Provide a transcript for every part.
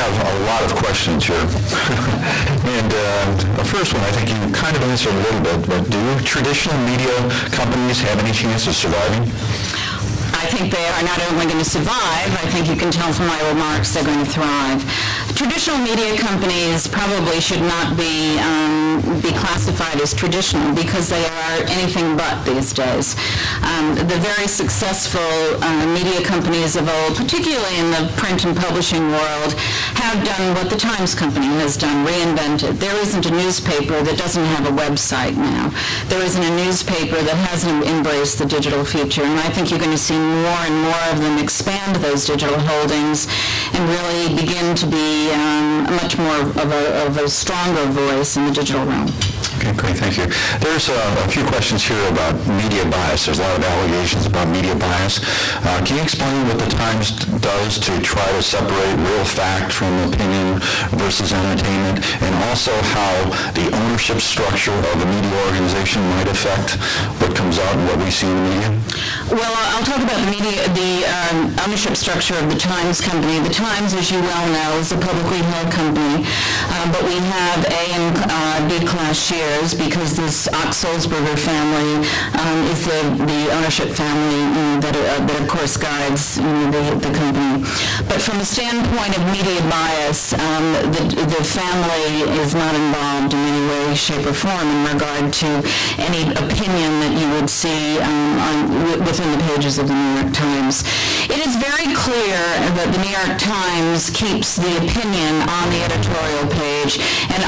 have a lot of questions here. And the first one, I think you kind of answered a little bit, but do traditional media companies have any chance of surviving? I think they are not only going to survive, I think you can tell from my remarks they're going to thrive. Traditional media companies probably should not be classified as traditional because they are anything but these days. The very successful media companies of old, particularly in the print and publishing world, have done what the Times Company has done, reinvented. There isn't a newspaper that doesn't have a website now. There isn't a newspaper that hasn't embraced the digital future, and I think you're going to see more and more of them expand those digital holdings and really begin to be much more of a stronger voice in the digital realm. Okay, great, thank you. There's a few questions here about media bias. There's a lot of allegations about media bias. Can you explain what the Times does to try to separate real fact from opinion versus entertainment, and also how the ownership structure of a media organization might affect what comes out and what we see in the media? Well, I'll talk about the ownership structure of the Times Company. The Times, as you well know, is a publicly held company, but we have A and B class shares because this Ox-Sulzberger family is the ownership family that of course guides the company. But from the standpoint of media bias, the family is not involved in any way, shape, or form in regard to any opinion that you would see within the pages of the New York Times. It is very clear that the New York Times keeps the opinion on the editorial page and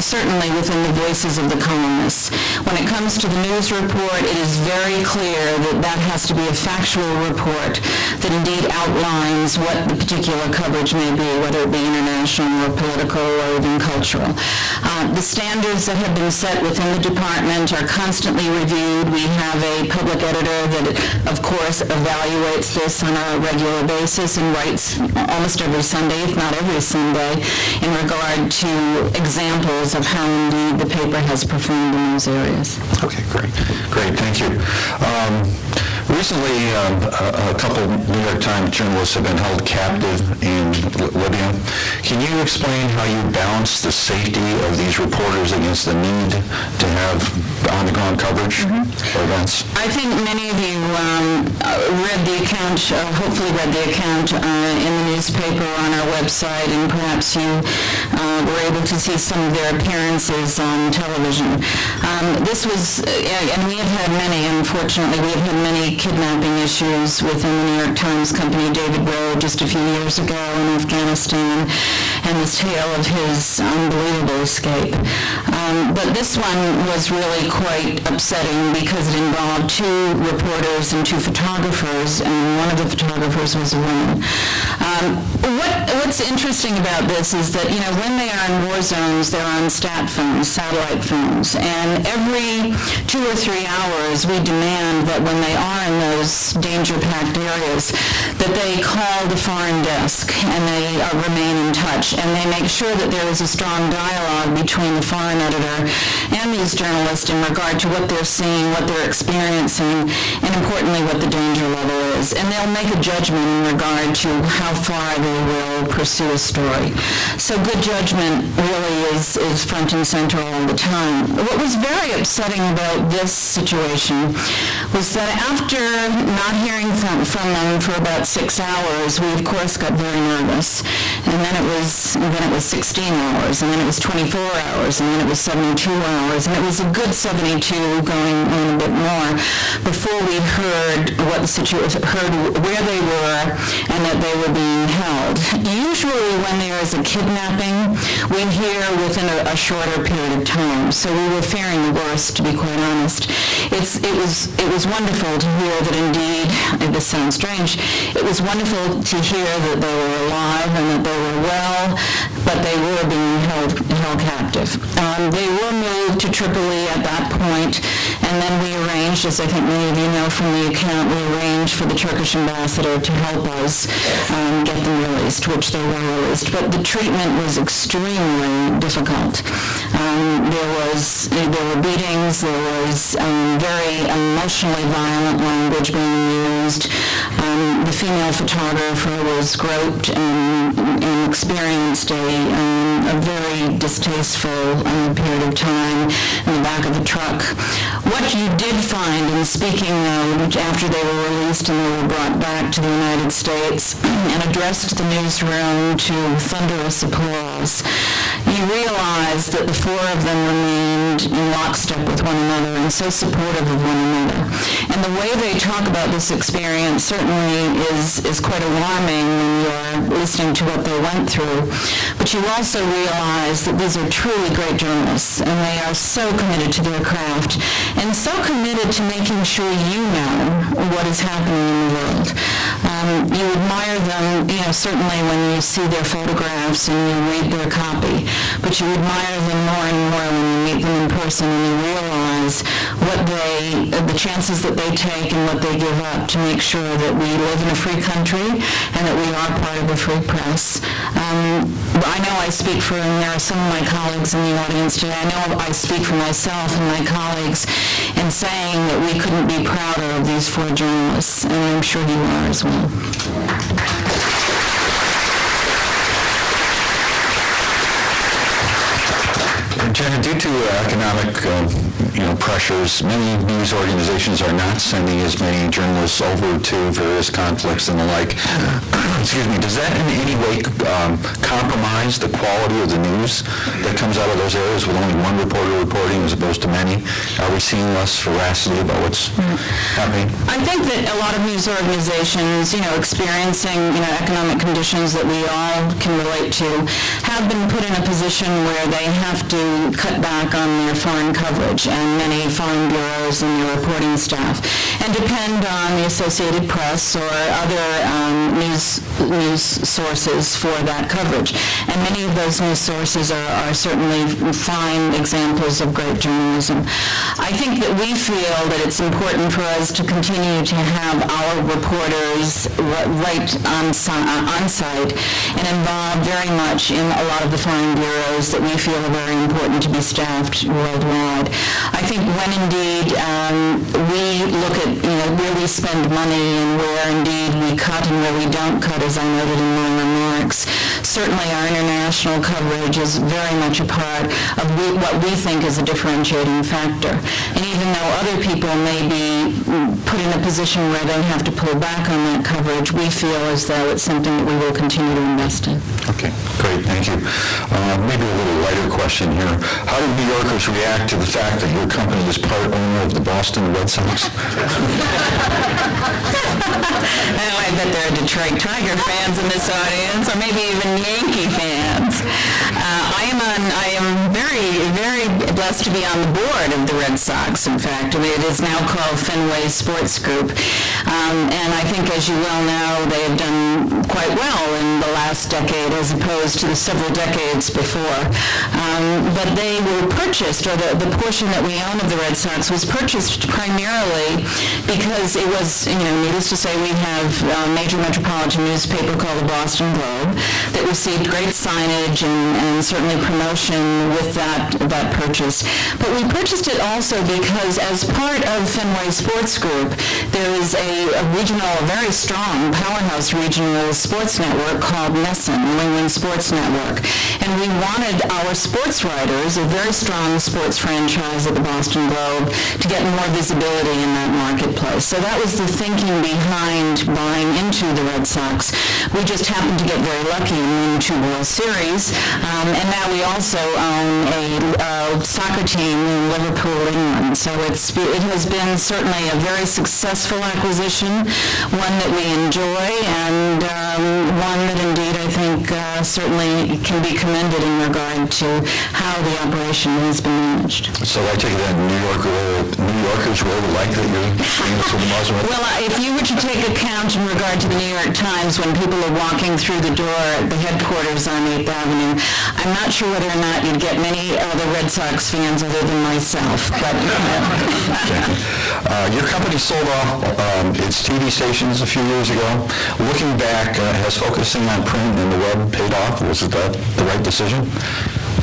certainly within the voices of the columnists. When it comes to the news report, it is very clear that has to be a factual report that indeed outlines what the particular coverage may be, whether it be international or political or even cultural. The standards that have been set within the department are constantly reviewed. We have a public editor that, of course, evaluates this on a regular basis and writes almost every Sunday, if not every Sunday, in regard to examples of how indeed the paper has performed in those areas. Okay, great. Great, thank you. Recently, a couple New York Times journalists have been held captive in Libya. Can you explain how you balance the safety of these reporters against the need to have on-the-ground coverage of events? I think many of you read the account, hopefully read the account in the newspaper on our website, and perhaps you were able to see some of their appearances on television. This was, and we have had many, unfortunately, we have had many kidnapping issues within the New York Times Company. David Rowe just a few years ago in Afghanistan, and this tale of his unbelievable escape. But this one was really quite upsetting because it involved two reporters and two photographers, and one of the photographers was a woman. What's interesting about this is that, when they are in war zones, they're on stat phones, satellite phones, and every 2 or 3 hours we demand that when they are in those danger-packed areas, that they call the foreign desk and they remain in touch, and they make sure that there is a strong dialogue between the foreign editor and these journalists in regard to what they're seeing, what they're experiencing, and importantly, what the danger level is. And they'll make a judgment in regard to how far they will pursue a story. So good judgment really is front and center all the time. What was very upsetting about this situation was that after not hearing from them for about 6 hours, we of course got very nervous. And then it was 16 hours, and then it was 24 hours, and then it was 72 hours, and it was a good 72 going on a bit more before we heard what the situation, heard where they were and that they were being held. Usually when there is a kidnapping, we hear within a shorter period of time, so we were fearing the worst, to be quite honest. It was wonderful to hear that indeed, this sounds strange, it was wonderful to hear that they were alive and that they were well, but they were being held captive. They were moved to Tripoli at that point, and then we arranged, as I think many of you know from the account, we arranged for the Turkish ambassador to help us get them released, which they were released. But the treatment was extremely difficult. There were beatings, there was very emotionally violent language being used. The female photographer was groped and experienced a very distasteful period of time in the back of the truck. What you did find in speaking, though, after they were released and they were brought back to the United States and addressed the newsroom to thunderous applause, you realized that the four of them remained in lockstep with one another and so supportive of one another. And the way they talk about this experience certainly is quite alarming when you're listening to what they went through. But you also realize that these are truly great journalists, and they are so committed to their craft and so committed to making sure you know what is happening in the world. You admire them, certainly when you see their photographs and you read their copy, but you admire them more and more when you meet them in person and you realize the chances that they take and what they give up to make sure that we live in a free country and that we are part of a free press. I know I speak for, and there are some of my colleagues in the audience today, I know I speak for myself and my colleagues in saying that we couldn't be prouder of these four journalists, and I'm sure you are as well. Janet, due to economic pressures, many news organizations are not sending as many journalists over to various conflicts and the like. Excuse me. Does that in any way compromise the quality of the news that comes out of those areas with only one reporter reporting as opposed to many? Are we seeing less veracity about what's happening? I think that a lot of news organizations, experiencing, economic conditions that we all can relate to, have been put in a position where they have to cut back on their foreign coverage, and many foreign bureaus and their reporting staff, and depend on the Associated Press or other news sources for that coverage. And many of those news sources are certainly fine examples of great journalism. I think that we feel that it's important for us to continue to have our reporters right on site and involved very much in a lot of the foreign bureaus that we feel are very important to be staffed worldwide. I think when indeed we look at where we spend money and where indeed we cut and where we don't cut, as I noted in my remarks, certainly our international coverage is very much a part of what we think is a differentiating factor. And even though other people may be put in a position where they have to pull back on that coverage, we feel as though it's something that we will continue to invest in. Okay, great, thank you. Maybe a little lighter question here. How do New Yorkers react to the fact that your company is part owner of the Boston Red Sox? I bet there are Detroit Tiger fans in this audience, or maybe even Yankee fans. I am very, very blessed to be on the board of the Red Sox, in fact. It is now called Fenway Sports Group. And I think, as you well know, they have done quite well in the last decade as opposed to the several decades before. But they were purchased, or the portion that we own of the Red Sox was purchased primarily because it was, needless to say, we have a major metropolitan newspaper called the Boston Globe that received great signage and certainly promotion with that purchase. But we purchased it also because as part of Fenway Sports Group, there is a very strong powerhouse regional sports network called NESN, New England Sports Network. And we wanted our sports writers, a very strong sports franchise at the Boston Globe, to get more visibility in that marketplace. So that was the thinking behind buying into the Red Sox. We just happened to get very lucky and win 2 World Series. And now we also own a soccer team in Liverpool, England. So it has been certainly a very successful acquisition, one that we enjoy, and one that indeed I think certainly can be commended in regard to how the operation has been managed. So I take it that New Yorkers really like that you're bringing us to the Boston Red Sox? Well, if you were to take account in regard to the New York Times when people are walking through the door at the headquarters on 8th Avenue, I'm not sure whether or not you'd get many other Red Sox fans other than myself. But your company sold off its TV stations a few years ago. Looking back, has focusing on print and the web paid off? Was it the right decision?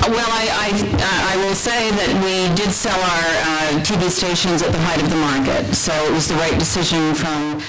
Well, I will say that we did sell our TV stations at the height of the market, so it was the right decision from